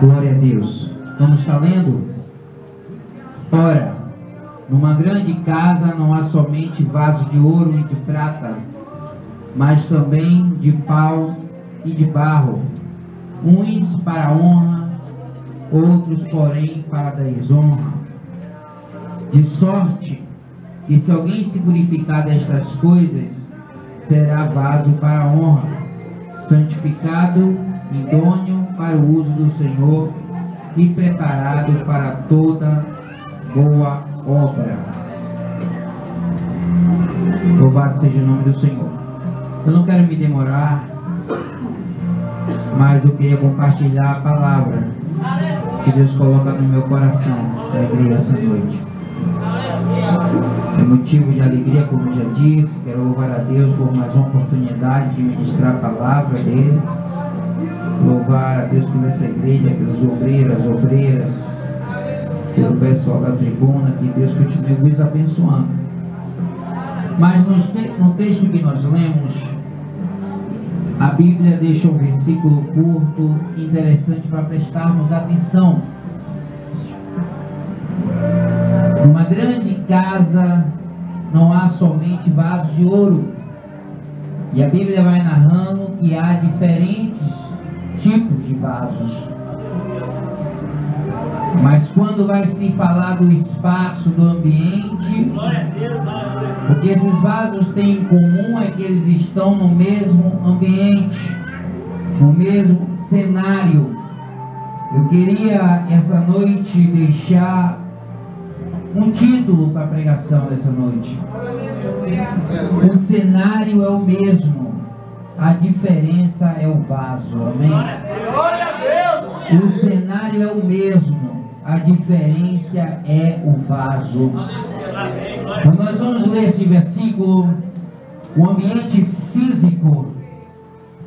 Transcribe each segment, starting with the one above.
Glória a Deus. Vamos estar lendo? Ora, numa grande casa não há somente vaso de ouro e de prata, mas também de pau e de barro, uns para a honra, outros, porém, para a desonra. De sorte que, se alguém se purificar destas coisas, será vaso para a honra, santificado, idôneo para o uso do Senhor e preparado para toda boa obra. Louvado seja o nome do Senhor. Eu não quero me demorar, mas eu queria compartilhar a palavra que Deus coloca no meu coração para a igreja essa noite. É motivo de alegria, como eu já disse. Quero louvar a Deus por mais uma oportunidade de ministrar a palavra dele. Louvar a Deus por essa igreja, pelos obreiras, pelo pessoal da tribuna, que Deus continue nos abençoando. Mas no texto que nós lemos, a Bíblia deixa um versículo curto, interessante para prestarmos atenção. Numa grande casa não há somente vasos de ouro. E a Bíblia vai narrando que há diferentes tipos de vasos. Mas quando vai se falar do espaço, do ambiente, o que esses vasos têm em comum é que eles estão no mesmo ambiente, no mesmo cenário. Eu queria essa noite deixar um título para a pregação dessa noite. O cenário é o mesmo, a diferença é o vaso. Amém? Glória a Deus! O cenário é o mesmo, a diferença é o vaso. Quando nós vamos ler esse versículo, o ambiente físico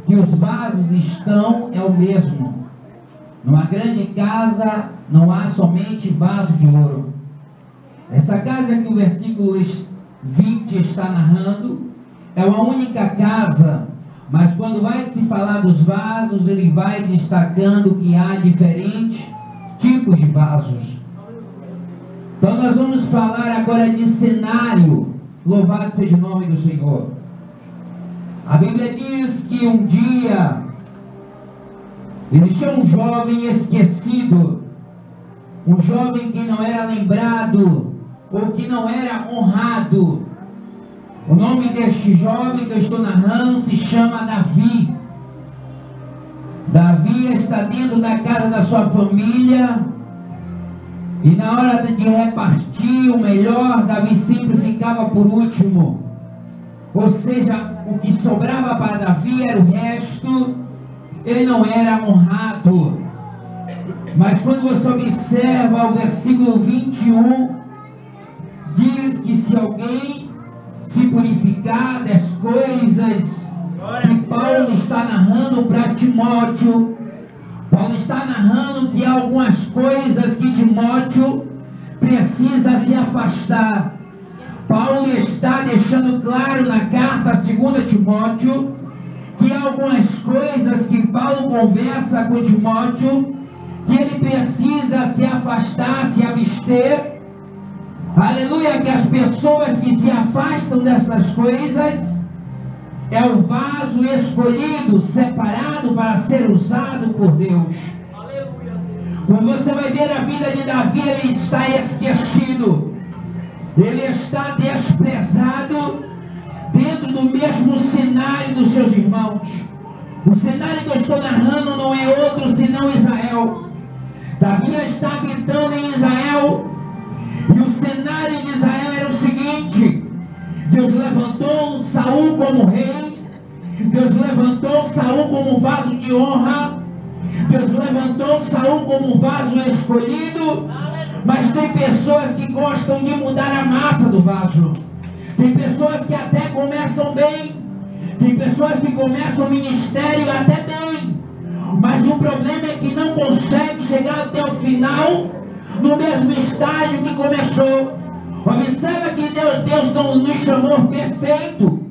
que os vasos estão é o mesmo. Numa grande casa não há somente vaso de ouro. Essa casa que o versículo 20 está narrando é uma única casa, mas quando vai se falar dos vasos, ele vai destacando que há diferentes tipos de vasos. Então nós vamos falar agora de cenário. Louvado seja o nome do Senhor. A Bíblia diz que um dia existia um jovem esquecido, um jovem que não era lembrado, ou que não era honrado. O nome deste jovem que eu estou narrando se chama Davi. Davi está dentro da casa da sua família, e na hora de repartir o melhor, Davi sempre ficava por último. Ou seja, o que sobrava para Davi era o resto. Ele não era honrado. Mas quando você observa o versículo 21, diz que se alguém se purificar das coisas que Paulo está narrando para Timóteo, Paulo está narrando que há algumas coisas que Timóteo precisa se afastar. Paulo está deixando claro na carta a 2 Timóteo que há algumas coisas que Paulo conversa com Timóteo que ele precisa se afastar, se abster. Aleluia, que as pessoas que se afastam dessas coisas é o vaso escolhido, separado para ser usado por Deus. Aleluia. Quando você vai ver a vida de Davi, ele está esquecido, ele está desprezado dentro do mesmo cenário dos seus irmãos. O cenário que eu estou narrando não é outro senão Israel. Davi está habitando em Israel. E o cenário de Israel era o seguinte: Deus levantou Saul como rei, Deus levantou Saul como vaso de honra, Deus levantou Saul como vaso escolhido. Mas tem pessoas que gostam de mudar a massa do vaso. Tem pessoas que até começam bem, tem pessoas que começam o ministério até bem, mas o problema é que não consegue chegar até o final no mesmo estágio que começou. Observa que Deus não nos chamou perfeito,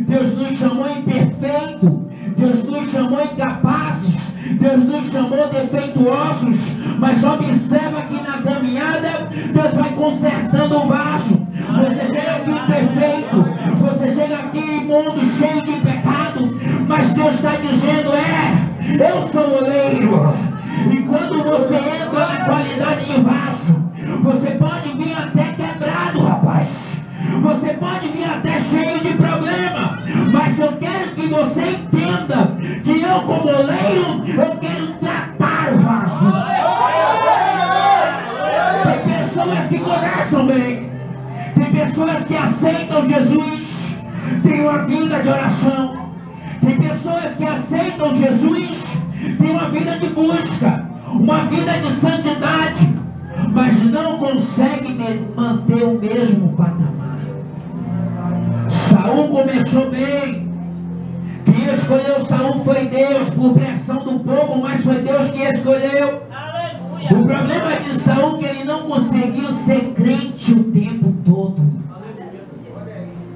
Deus nos chamou imperfeito, Deus nos chamou incapazes, Deus nos chamou defeituosos, mas observa que na caminhada Deus vai consertando o vaso. Você chega aqui imperfeito, você chega aqui imundo, cheio de pecado, mas Deus está dizendo: eu sou o oleiro. E quando você entra na qualidade de vaso, você pode vir até quebrado, rapaz. Você pode vir até cheio de problema, mas eu quero que você entenda que eu, como oleiro, eu quero tratar o vaso. Tem pessoas que começam bem, tem pessoas que aceitam Jesus, tem uma vida de oração, tem pessoas que aceitam Jesus, tem uma vida de busca, uma vida de santidade, mas não consegue manter o mesmo patamar. Saul começou bem. Quem escolheu Saul foi Deus, por pressão do povo, mas foi Deus que escolheu. Aleluia. O problema de Saul é que ele não conseguiu ser crente o tempo todo.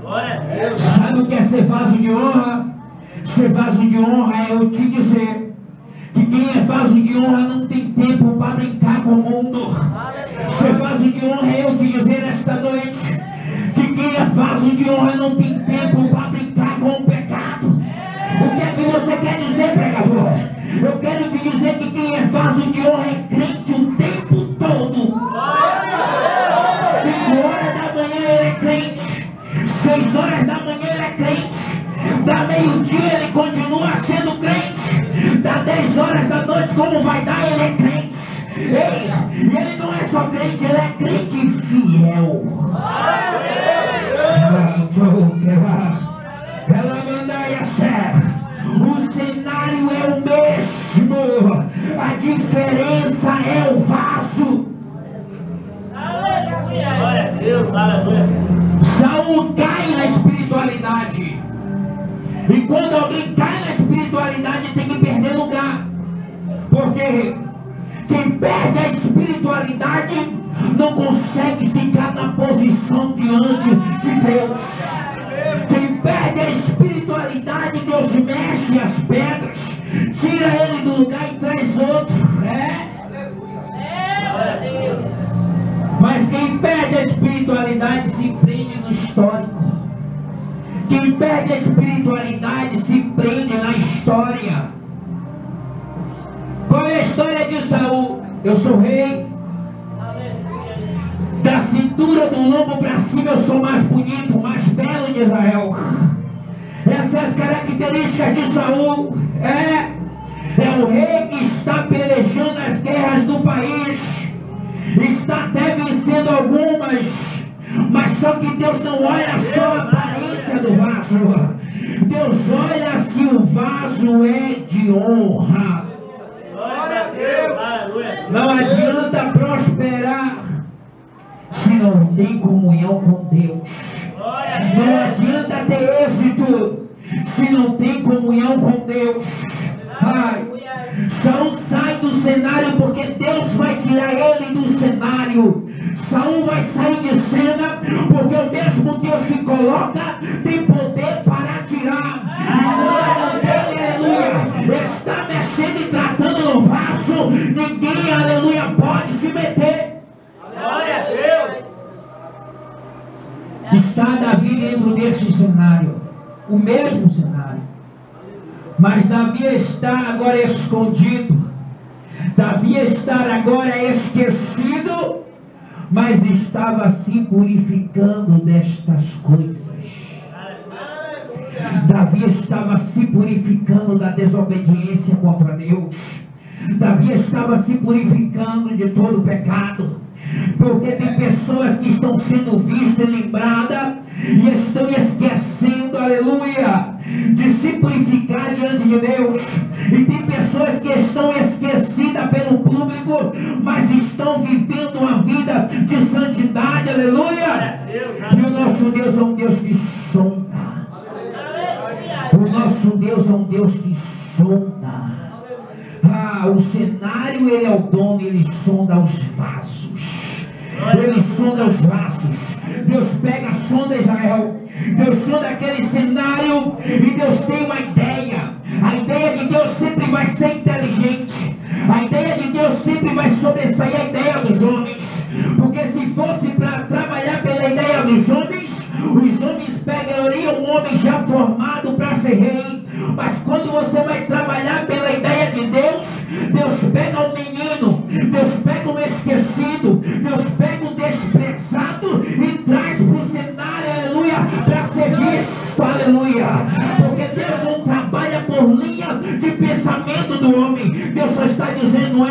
Aleluia. Sabe o que é ser vaso de honra? Ser vaso de honra é eu te dizer que quem é vaso de honra não tem tempo para brincar com o mundo. Ser vaso de honra é eu te dizer esta noite que quem é vaso de honra não tem tempo para brincar com o pecado. O que é que você quer dizer, pregador? Eu quero te dizer que quem é vaso de honra é crente o tempo todo. 5 horas da manhã ele é crente, 6 horas da manhã ele é crente, da meio-dia ele continua sendo crente, da 10 horas da noite, como vai dar, ele é crente. E ele não é só crente, ele é crente fiel. Ela mandaia certo. O cenário é o mesmo, a diferença é o vaso. Glória a Deus, aleluia. Saul cai na espiritualidade, e quando alguém cai na espiritualidade tem que perder lugar, porque quem perde a espiritualidade não consegue ficar na posição diante de Deus. Quem perde a espiritualidade, Deus mexe as pedras, tira ele do lugar e traz outro. Mas quem perde a espiritualidade se prende no histórico. Quem perde a espiritualidade se prende na história. Qual é a história de Saul? Eu sou rei. Da cintura do lombo para cima eu sou mais bonito, mais belo de Israel. Essas são as características de Saul. É o rei que está pelejando as guerras do país, está até vencendo algumas, mas só que Deus não olha só a aparência do vaso, Deus olha se o vaso é de honra. Glória a Deus, aleluia. Não adianta prosperar se não tem comunhão com Deus. Não adianta ter êxito se não tem comunhão com Deus. Saul sai do cenário porque Deus vai tirar ele do cenário. Saul vai sair de cena porque o mesmo Deus que coloca tem poder para tirar. Aleluia, está mexendo e tratando no vaso. Ninguém, aleluia, pode se meter. Glória a Deus. Está Davi dentro desse cenário, o mesmo cenário, mas Davi está agora escondido, Davi está agora esquecido, mas estava se purificando destas coisas. Davi estava se purificando da desobediência contra Deus, Davi estava se purificando de todo o pecado, porque tem pessoas que estão sendo vistas e lembradas e estão esquecendo, aleluia, de se purificar diante de Deus. E tem pessoas que estão esquecidas pelo público, mas estão vivendo uma vida de santidade, aleluia. E o nosso Deus é um Deus que sonda. O nosso Deus é um Deus que sonda. O cenário, ele é o dono, ele sonda os vasos. Ele sonda os vasos. Deus pega, sonda Israel. Deus sonda aquele cenário e Deus tem uma ideia. A ideia de Deus sempre vai ser inteligente. homem já formado para ser rei. Mas quando você vai trabalhar pela ideia de Deus, Deus pega o menino, Deus pega o esquecido, Deus pega o desprezado e traz para o cenário, aleluia, para ser visto, aleluia. Porque Deus não trabalha por linha de pensamento do homem. Deus só está dizendo,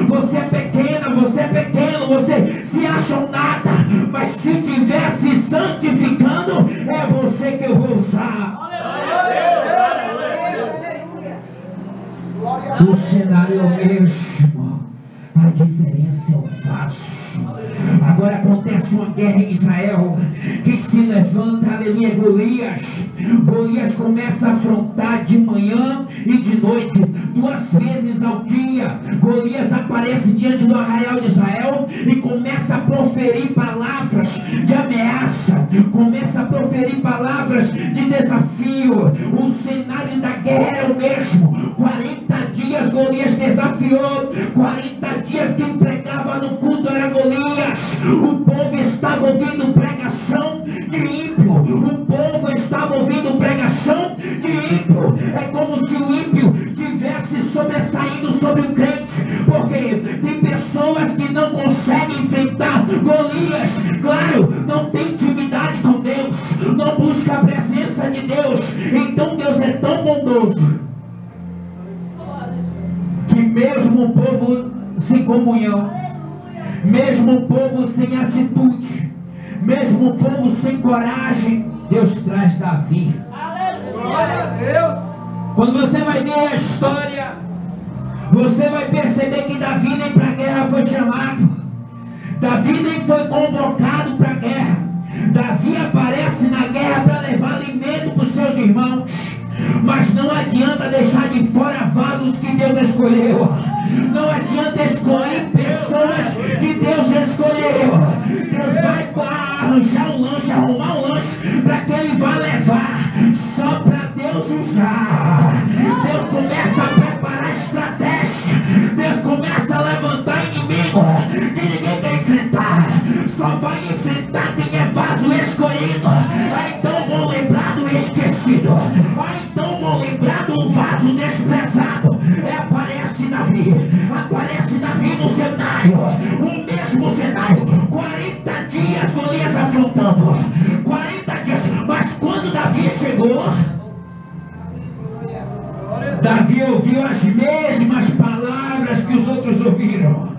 você é pequena, você é pequeno, você se acha um nada, mas se estiver se santificando, é você que eu vou usar. O cenário é o mesmo, a diferença é o vaso. Agora acontece uma guerra em Israel. Quem se levanta, aleluia, Golias. Golias começa a afrontar de manhã e de noite, 2 vezes ao dia. Golias aparece diante do arraial de Israel e começa a proferir palavras de ameaça, começa a proferir palavras de desafio. O cenário da guerra é o mesmo. 40 dias Golias desafiou, 40 dias que pregava no culto era Golias. O povo estava ouvindo pregação de ímpio, o povo estava ouvindo pregação de ímpio. É como se o ímpio estivesse sobressaindo sobre o crente, porque tem pessoas que não conseguem enfrentar Golias. Claro, não tem intimidade com Deus, não busca a presença de Deus. Então Deus é tão bondoso que mesmo o povo sem comunhão, mesmo o povo sem atitude, mesmo o povo sem coragem, Deus traz Davi. Glória a Deus. Quando você vai ver a história, você vai perceber que Davi nem para a guerra foi chamado, Davi nem foi convocado para a guerra. Davi aparece na guerra para levar alimento para os seus irmãos. Mas não adianta deixar de fora vasos que Deus escolheu. Não adianta escolher pessoas que Deus escolheu. Deus vai arranjar um lanche, arrumar um lanche para que ele vá levar, só para Deus usar. Deus começa a preparar estratégia. Deus começa a levantar inimigo que ninguém quer enfrentar. Só vai enfrentar quem é vaso escolhido. Aí então vão lembrar do esquecido. Aí então vão lembrar do vaso desprezado. Aparece Davi no cenário, o mesmo cenário. 40 dias Golias afrontando, 40 dias. Mas quando Davi chegou, Davi ouviu as mesmas palavras que os outros ouviram,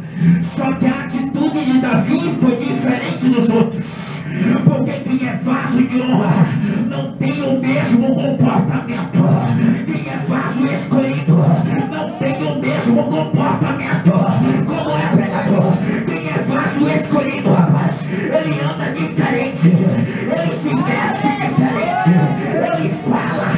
só que a atitude de Davi foi diferente dos outros. Porque quem é vaso de honra não tem o mesmo comportamento. Quem é vaso escolhido não tem o mesmo comportamento. Como é, pregador? Quem é vaso escolhido, rapaz, ele anda diferente, ele se veste diferente, ele fala,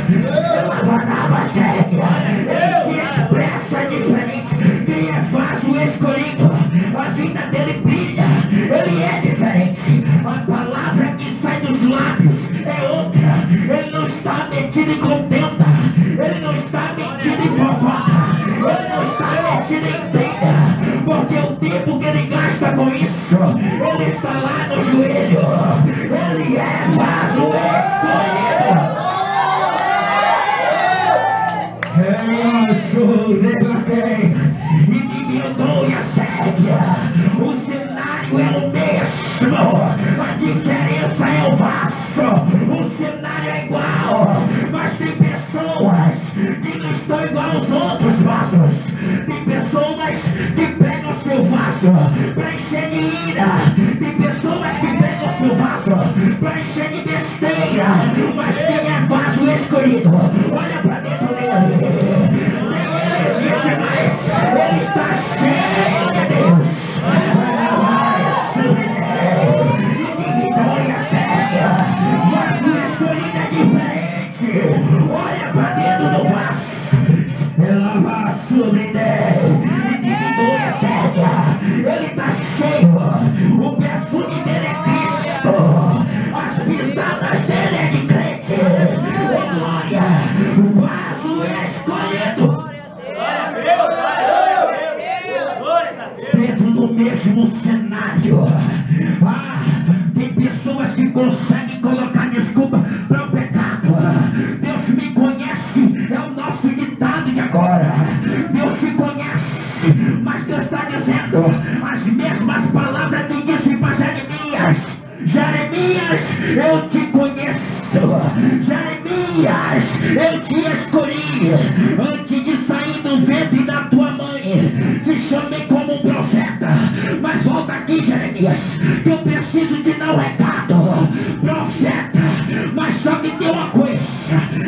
ele se expressa diferente. Quem é vaso escolhido, a vida dele brilha, ele é diferente. A palavra que sai dos lábios é outra. Ele não está metido em contenda, ele não está metido em fofoca, ele não está metido em briga, porque o tempo que ele gasta com isso, ele está lá no joelho. Ele é vaso escolhido. O cenário é o mesmo, a diferença é o vaso. O cenário é igual, mas tem pessoas que não estão igual aos outros vasos. Tem pessoas que pegam o seu vaso para encher de ira, tem pessoas que pegam o seu vaso para encher de besteira. Mas quem é vaso escolhido, olha para dentro dele, nem existe mais, ele está cheio de Deus. Vaso escolhido é diferente. Olha para dentro do vaso, ela vai sobre ele, diminui a séria. Ele está cheio, o perfume dele é Cristo, as pisadas dele é de crente. Oh, glória, vaso escolhido. Dentro do mesmo cenário, tem pessoas que conseguem colocar desculpa para o pecado. Deus te conhece, mas Deus está dizendo as mesmas palavras que disse para Jeremias. Jeremias, eu te conheço. Jeremias, eu te escolhi antes de sair do ventre da tua mãe. Te chamei como um profeta. Mas volta aqui, Jeremias, que eu preciso te dar um recado. Profeta, mas só que tem uma coisa.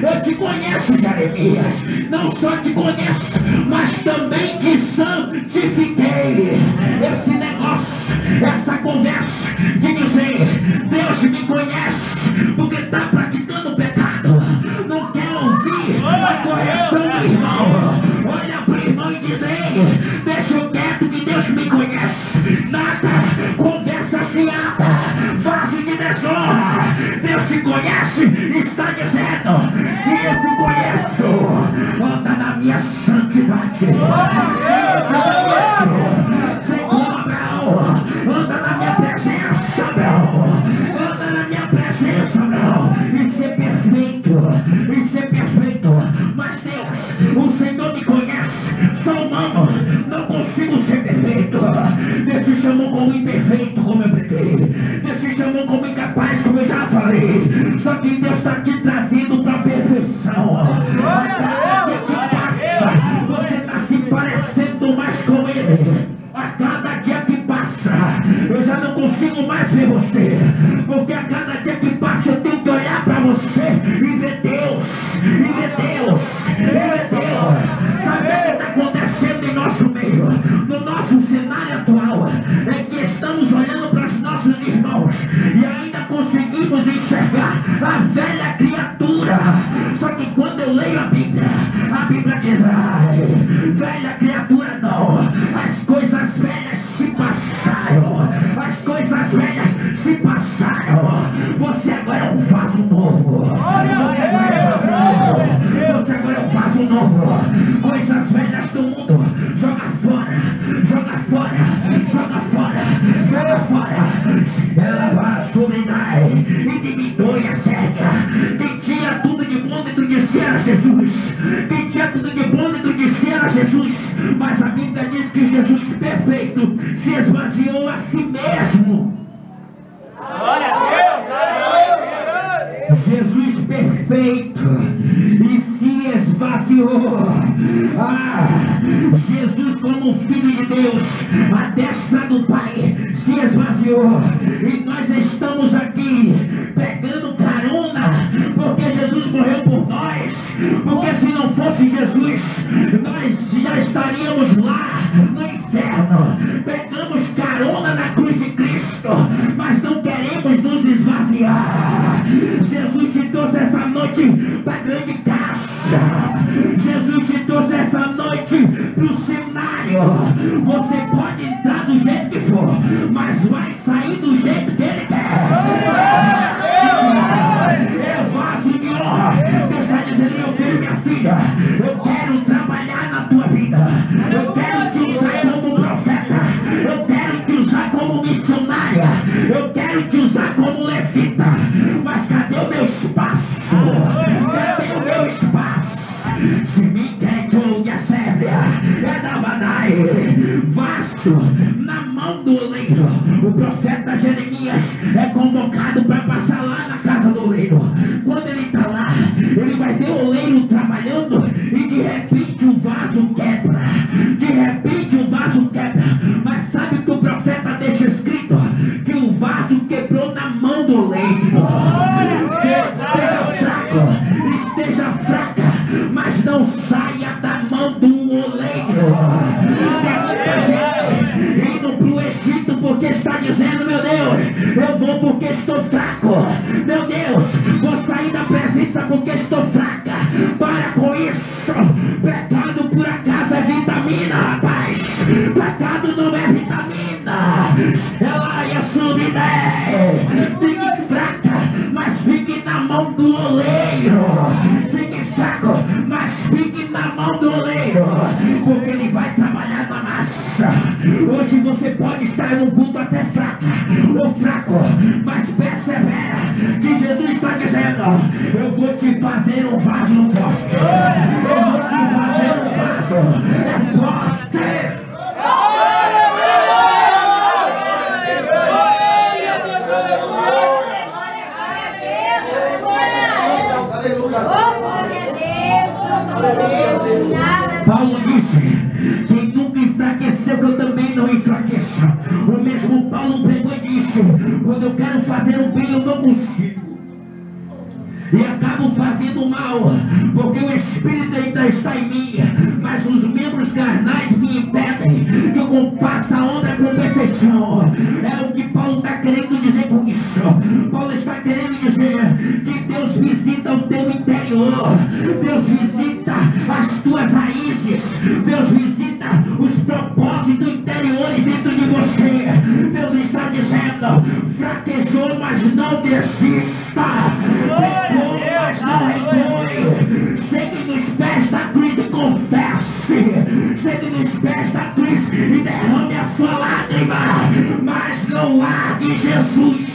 Eu te conheço, Jeremias. Não só te conheço, mas também te santifiquei. Esse negócio, essa conversa de dizer Deus me conhece porque está praticando pecado, não quer ouvir a correção do irmão. Olha para o irmão e diz: ei, deixa eu quieto que Deus me conhece. Nada, conversa fiada, vaso de desonra. Deus te conhece e está dizendo: se eu te conheço, anda na minha santidade. Se eu te conheço, segundo Abraão, anda na minha presença, Abraão. Anda na minha presença, Abraão. E ser perfeito, e ser perfeito. Mas Deus, o Senhor me conhece. Sou humano, não consigo ser perfeito. Deus te chamou como imperfeito, como eu preguei. Deus te chamou como incapaz, como eu já falei. Só que Deus está te trazendo para a perfeição. A cada dia que passa, você está se parecendo mais com Ele. A cada dia que passa, eu já não consigo mais ver você. Porque a cada dia que passa, eu tenho que olhar para você e ver Deus. E ver Deus. E ver Deus. Sabe o que está acontecendo em nosso meio? No nosso cenário atual, é que estamos olhando para os nossos irmãos e ainda conseguimos enxergar a velha criatura. Só que quando eu leio a Bíblia diz: ai, velha criatura não. As coisas velhas se passaram. As coisas velhas se passaram. Você agora é um vaso novo. Você agora é um vaso novo. Você agora é um vaso novo. Coisas velhas do mundo, joga fora. Joga fora. Joga fora. Joga fora. Ela vai subir e diminui a cega. Quem tinha tudo de bom dentro de si era Jesus. Quem tinha tudo de bom dentro de si era Jesus. Mas a Bíblia diz que Jesus perfeito se esvaziou a si mesmo. Glória a Deus! Jesus perfeito e se esvaziou. Jesus como Filho de Deus, a destra do Pai, se esvaziou. E nós estamos aqui pegando carona porque Jesus morreu por nós. Porque se não fosse Jesus, nós já estaríamos lá no inferno. Pegamos carona na cruz de Cristo, mas não queremos nos esvaziar. Jesus te trouxe essa noite para a grande casa. Jesus te trouxe essa noite para o cenário. Você pode entrar do jeito que for, mas vai sair do jeito que Ele quer. É vaso de honra. Deus está dizendo: meu filho, minha filha, eu quero trabalhar na tua vida. Eu quero te usar como profeta. Eu quero te usar como missionária. Eu quero te usar como levita. Mas cadê o meu espaço? Cadê o meu espaço? Se me quer que a sébria é da Badai, vaso na mão do oleiro. O profeta Jeremias é convocado para passar lá na casa do oleiro. Quando ele está lá, ele vai ver o oleiro trabalhando e de repente o vaso quebra. De repente o vaso quebra. Mas sabe o que o profeta deixa escrito? Que o vaso quebrou na mão do oleiro. Esteja fraca, mas não saia da mão do oleiro. Tem gente indo para o Egito porque está dizendo: meu Deus, eu vou porque estou fraco. Meu Deus, vou sair da presença porque estou fraca. Para com isso. Pecado por acaso é vitamina, rapaz. Pecado não é vitamina. Ela ia subir. Fique fraca, mas fique na mão do oleiro. Fique fraco, mas fique na mão do oleiro, porque ele vai trabalhar na massa. Hoje você pode estar num culto até fraca ou fraco, mas persevera, que Jesus está dizendo: eu vou te fazer um vaso forte. Eu vou te fazer um vaso. Paulo pegou e disse: quando eu quero fazer o bem eu não consigo, e acabo fazendo mal, porque o Espírito ainda está em mim, mas os membros carnais me impedem que eu faça a obra com perfeição. É o que Paulo está querendo dizer com isso. Paulo está querendo dizer que Deus visita o teu interior, Deus visita as tuas raízes, Deus visita os propósitos interiores dentro de você. Deus está dizendo: fraquejou, mas não desista. Mas não recue. Chegue nos pés da cruz e confesse. Chegue nos pés da cruz e derrame a sua lágrima. Mas não largue Jesus.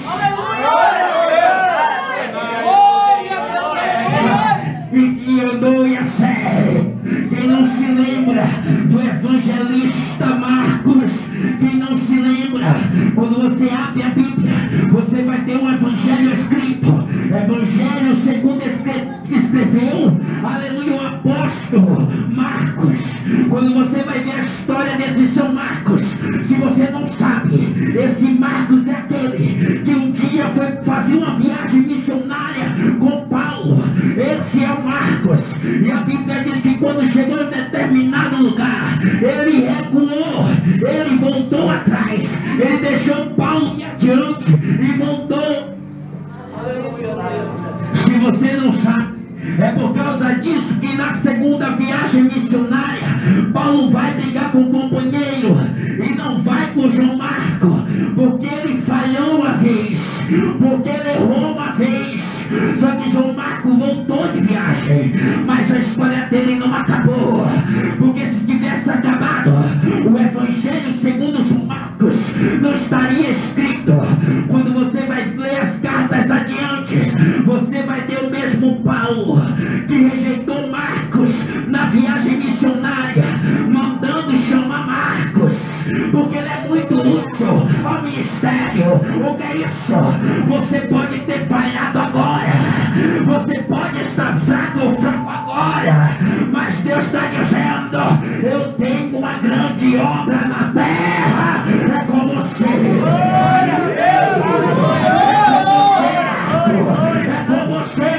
E que andou e a sério. Quem não se lembra do evangelista Marcos? Quem não se lembra? Quando você abre a Bíblia, você vai ter um evangelho escrito. Evangelho segundo escreveu, aleluia, o apóstolo Marcos. Quando você vai ver a história desse São Marcos, se você não sabe, esse Marcos é aquele que um dia foi fazer uma viagem missionária com Paulo. Esse é o Marcos. E a Bíblia diz que quando chegou em determinado lugar, ele recuou, ele voltou atrás, ele deixou Paulo ir adiante e voltou. Se você não sabe, é por causa disso que na segunda viagem missionária, Paulo vai brigar com o companheiro e não vai com João Marco, porque ele falhou uma vez, porque ele errou uma vez. Só que João Marco voltou de viagem, mas a história dele não acabou, porque se tivesse acabado, o Evangelho segundo São Marcos não estaria escrito. Quando você vai ler as cartas adiante, você vai ter o mesmo Paulo que rejeitou Marcos na viagem missionária, mandando chamar Marcos, porque ele é muito útil ao ministério. O que é isso? Você pode ter falhado agora, você pode estar fraco ou fraco agora, mas Deus está dizendo: eu tenho uma grande obra na terra, é com você. É com você.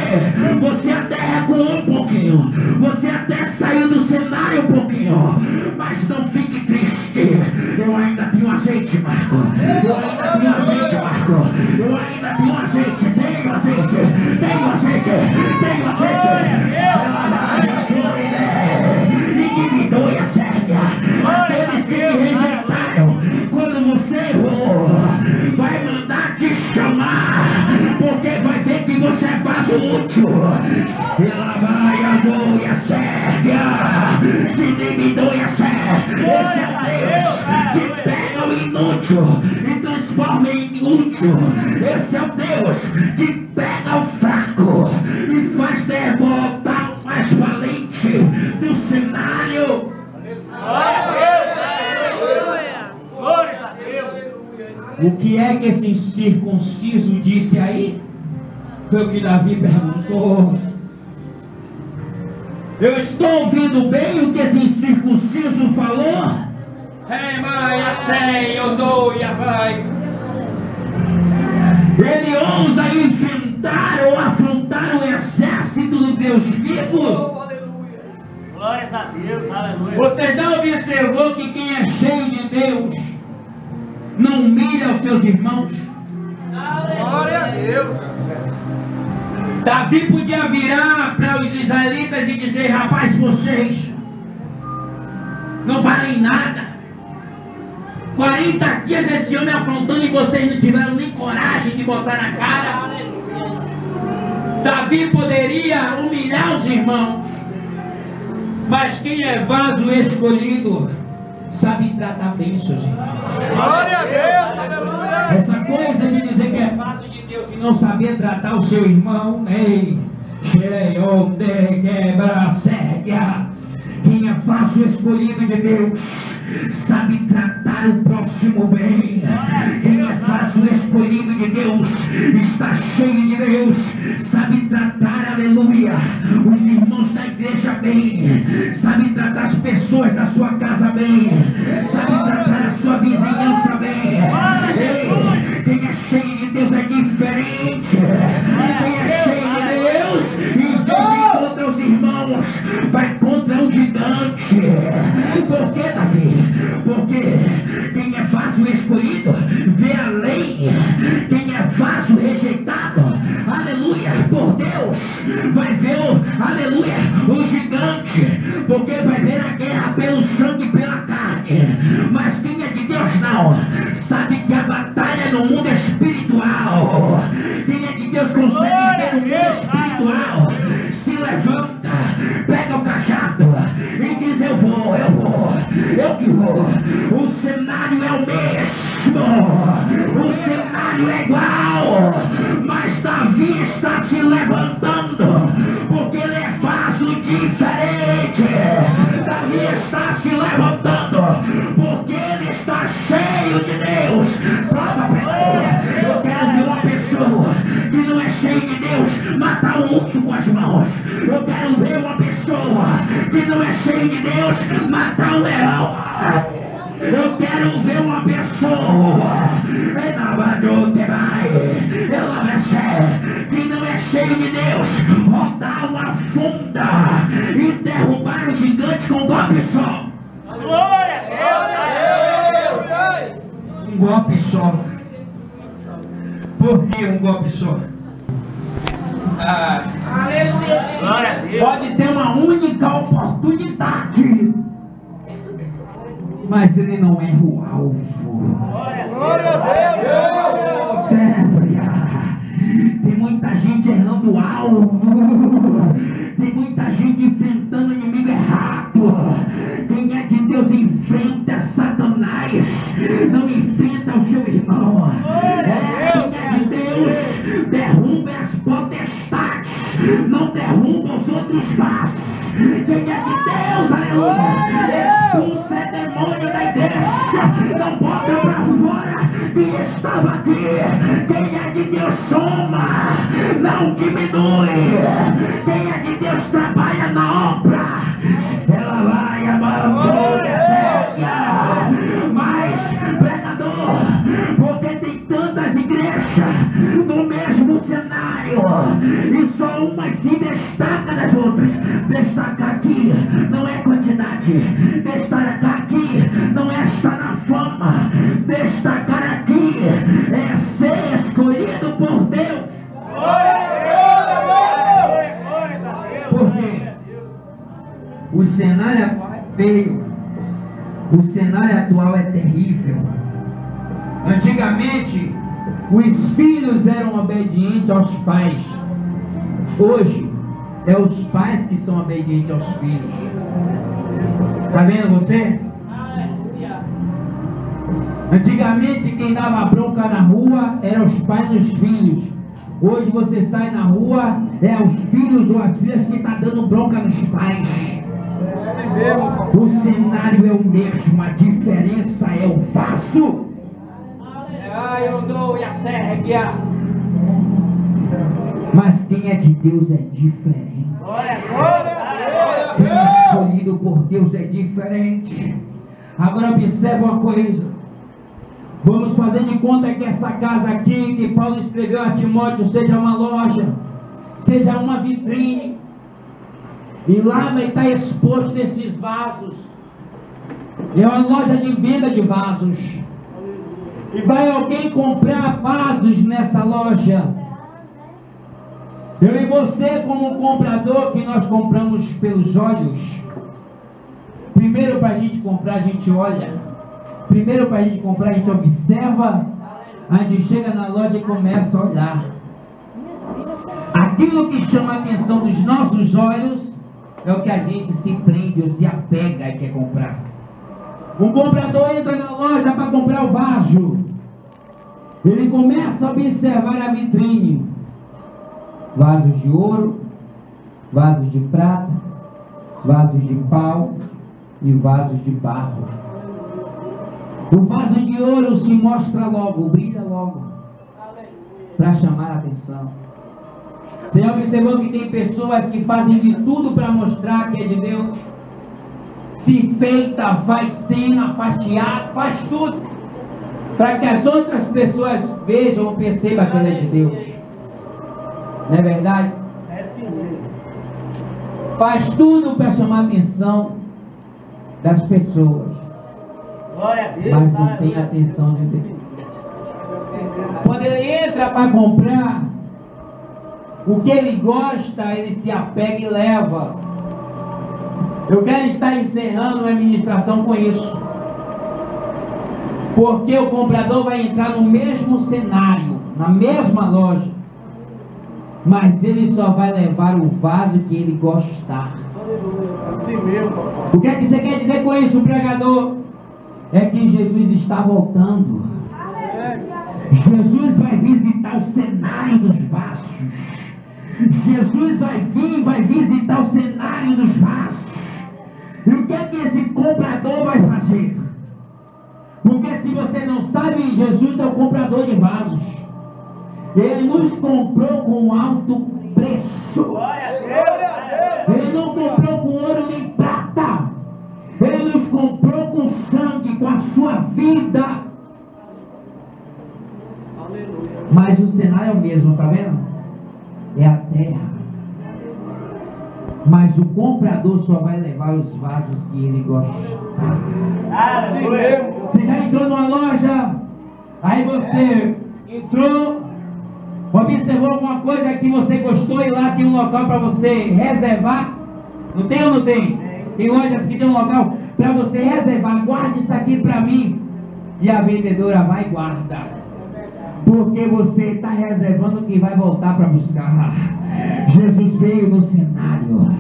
Você até recuou um pouquinho, você até saiu do cenário um pouquinho, mas não fique triste. Eu ainda tenho azeite, Marco. Eu ainda tenho azeite, Marco. Eu ainda tenho azeite. Tenho azeite. Tenho azeite. Tenho azeite. E me doe a cega. Aqueles que te rejeitaram quando você errou, vai mandar te chamar, porque vai ver que você é vaso útil. Ela vai a doe a cega. Se me doe a cega. Esse é Deus que pega o inútil e transforma em útil. Esse é o Deus que pega o fraco e faz derrotar o mais valente do cenário. Glória a Deus! Glória a Deus! O que é que esse incircunciso disse aí? Foi o que Davi perguntou. Eu estou ouvindo bem o que esse incircunciso falou? Ei, mãe, a sei, eu dou e a vai. Ele ousa enfrentar ou afrontar o exército do Deus vivo. Glórias a Deus, aleluia. Você já observou que quem é cheio de Deus não humilha os seus irmãos? Glória a Deus. Davi podia virar para os israelitas e dizer: rapaz, vocês não valem nada. 40 dias esse homem afrontando e vocês não tiveram nem coragem de botar na cara. Davi poderia humilhar os irmãos, mas quem é vaso escolhido sabe tratar bem os seus irmãos. Glória a Deus, aleluia. Essa coisa de dizer que é vaso de Deus e não saber tratar o seu irmão, ei, cheio de quebra cega. Quem é vaso escolhido de Deus sabe tratar o próximo bem. Quem é vaso escolhido de Deus, está cheio de Deus, sabe tratar, aleluia, os irmãos da igreja bem, sabe tratar as pessoas da sua casa bem, sabe tratar a sua vizinhança bem. vai contra um gigante. Por que, Davi? Porque quem é vaso escolhido vê a lei. Quem é vaso rejeitado, aleluia, por Deus, vai ver aleluia, o gigante. Porque vai ver a guerra pelo sangue e pela carne. Mas quem é de Deus não, sabe que a batalha no mundo espiritual. Quem é de Deus consegue ver o mundo espiritual. Se levanta, pega o cajado e diz: eu vou, eu que vou. O cenário é o mesmo, o cenário é igual, mas Davi está se levantando, porque ele é vaso diferente. Davi está se levantando, porque ele está cheio de Deus. Prova pregador, eu quero ver uma pessoa que não é cheia de Deus matar um urso com as mãos. Eu quero ver uma pessoa que não é cheia de Deus matar um leão. Eu quero ver uma pessoa que não é cheia de Deus rodar uma funda e derrubar um gigante com um golpe só. Glória a Deus! Um golpe só. Por que um golpe só? Aleluia! Glória a Deus! Pode ter uma única oportunidade, mas ele não erra o alvo. Glória a Deus! Tem muita gente errando o alvo. Tem muita gente enfrentando o inimigo errado. Quem é de Deus enfrenta Satanás, não enfrenta o seu irmão. Quem é de Deus derruba as potestades, não derruba os outros vasos. Quem é de Deus, aleluia, expulsa é demônio da igreja, não bota pra fora que estava aqui. Quem é de Deus soma, não diminui. Quem é de Deus trabalha na obra, ela vai mas, pregador, porque tem tantas igrejas no mesmo cenário e só umas se destaca das outras. Destacar aqui não é quantidade, destacar aqui não é estar na fama, destacar aqui é ser escolhido por Deus. Por quê? O cenário atual é feio. O cenário atual é terrível. Antigamente, os filhos eram obedientes aos pais. Hoje, é os pais que são obedientes aos filhos. Está vendo você? Antigamente, quem dava bronca na rua eram os pais e os filhos. Hoje você sai na rua, é os filhos ou as filhas que estão dando bronca nos pais. O cenário é o mesmo, a diferença é o vaso. Eu dou e a serra. Mas quem é de Deus é diferente. Quem é escolhido por Deus é diferente. Agora observa uma coisa. Vamos fazer de conta que essa casa aqui que Paulo escreveu a Timóteo seja uma loja, seja uma vitrine. E lá vai estar exposto esses vasos. É uma loja de venda de vasos. E vai alguém comprar vasos nessa loja. Eu e você, como comprador, que nós compramos pelos olhos. Primeiro, para a gente comprar, a gente olha. Primeiro, para a gente comprar, a gente observa. A gente chega na loja e começa a olhar. Aquilo que chama a atenção dos nossos olhos é o que a gente se prende ou se apega e quer comprar. Um comprador entra na loja para comprar o vaso. Ele começa a observar a vitrine. Vasos de ouro, vasos de prata, vasos de pau e vasos de barro. O vaso de ouro se mostra logo, brilha logo, para chamar a atenção. Você já observou que tem pessoas que fazem de tudo para mostrar que é de Deus? Se enfeita, faz cena, faz teatro, faz tudo, para que as outras pessoas vejam ou percebam que ele é de Deus. Não é verdade? faz tudo para chamar a atenção das pessoas, Glória a Deus. mas não tem a atenção de Deus. Quando ele entra para comprar o que ele gosta, ele se apega e leva. Eu quero estar encerrando a ministração com isso, porque o comprador vai entrar no mesmo cenário, na mesma loja, mas ele só vai levar o vaso que ele gostar. Assim mesmo. O que é que você quer dizer com isso, pregador? É que Jesus está voltando. Jesus vai visitar o cenário dos vasos. Jesus vai vir, vai visitar o cenário dos vasos. E o que é que esse comprador vai fazer? Porque se você não sabe, Jesus é o comprador de vasos. Ele nos comprou com alto preço. Glória a Deus. Ele não comprou com ouro nem prata. Ele nos comprou com sangue, com a sua vida. Mas o cenário é o mesmo, tá vendo? É a terra. Mas o comprador só vai levar os vasos que ele gosta. Você já entrou numa loja, aí você entrou, observou alguma coisa que você gostou e lá tem um local para você reservar? Não tem ou não tem? Tem lojas que tem um local para você reservar. Guarde isso aqui para mim. E a vendedora vai guardar, porque você está reservando que vai voltar para buscar. Jesus veio no cenário.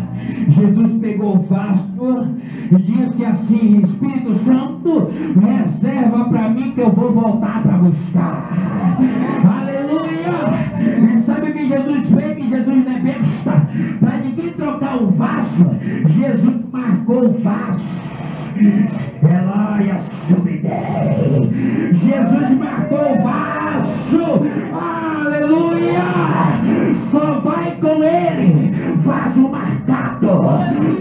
Jesus pegou o vaso e disse assim: Espírito Santo, reserva para mim que eu vou voltar para buscar. Aleluia! E sabe o que Jesus fez? Que Jesus não é besta para ninguém trocar o vaso. Jesus marcou o vaso. Aleluia, subidei. Jesus marcou o vaso. Aleluia! Só vai com ele vaso marcado.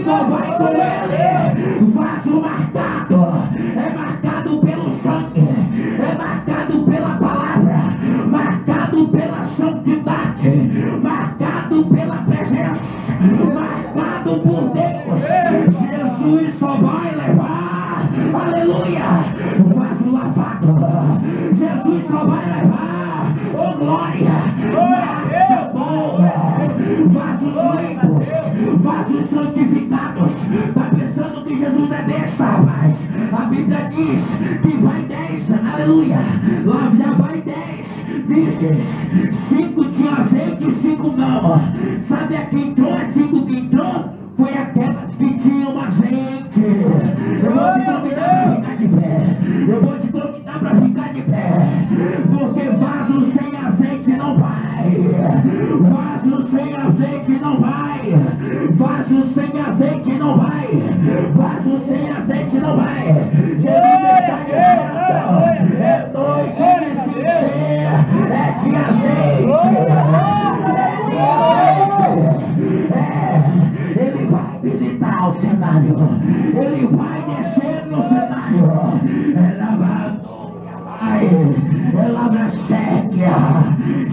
Só vai com ele vaso marcado. É marcado pelo sangue, é marcado pela palavra, marcado pela santidade, marcado pela presença, marcado por Deus. Jesus só vai levar, aleluia, vaso lavado. Jesus só vai levar, oh glória, vaso bom, vasos limpos, vasos santificados. Tá pensando que Jesus é besta, rapaz? A Bíblia diz que vai 10, aleluia, lá já vai 10 virgens, 5 tinham azeite e 5 não. Sabe a que entrou, as 5 que entrou? Foi aquelas que tinham azeite. Eu vou te convidar para ficar de pé. Eu vou te convidar para ficar de pé. Porque vaso sem azeite não vai. Vaso sem azeite não vai. Vaso sem azeite não vai. Vaso sem azeite não vai. Jesus está dizendo: é noite de se encher, é de azeite. É de azeite. Ele vai visitar o cenário. Ele vai descer no cenário. Ela vai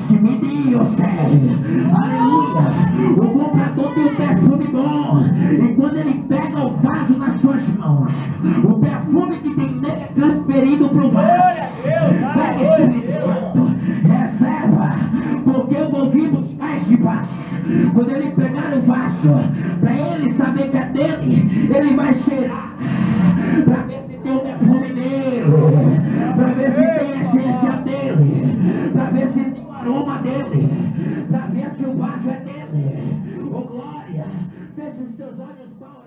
se medir o sério. Aleluia. O comprador tem um perfume bom. E quando ele pega o vaso nas suas mãos, o perfume que tem nele é transferido para o vaso. Pega esse Espírito Santo, reserva, porque eu vou vir buscar esse vaso. Quando ele pegar o vaso, para ele saber que é dele, ele vai cheirar para ver se tem o perfume dele, para ver se tem a essência dele, para ver se tem o aroma dele, para ver se o vaso é dele. Oh glória, fecha os teus olhos, Paulo.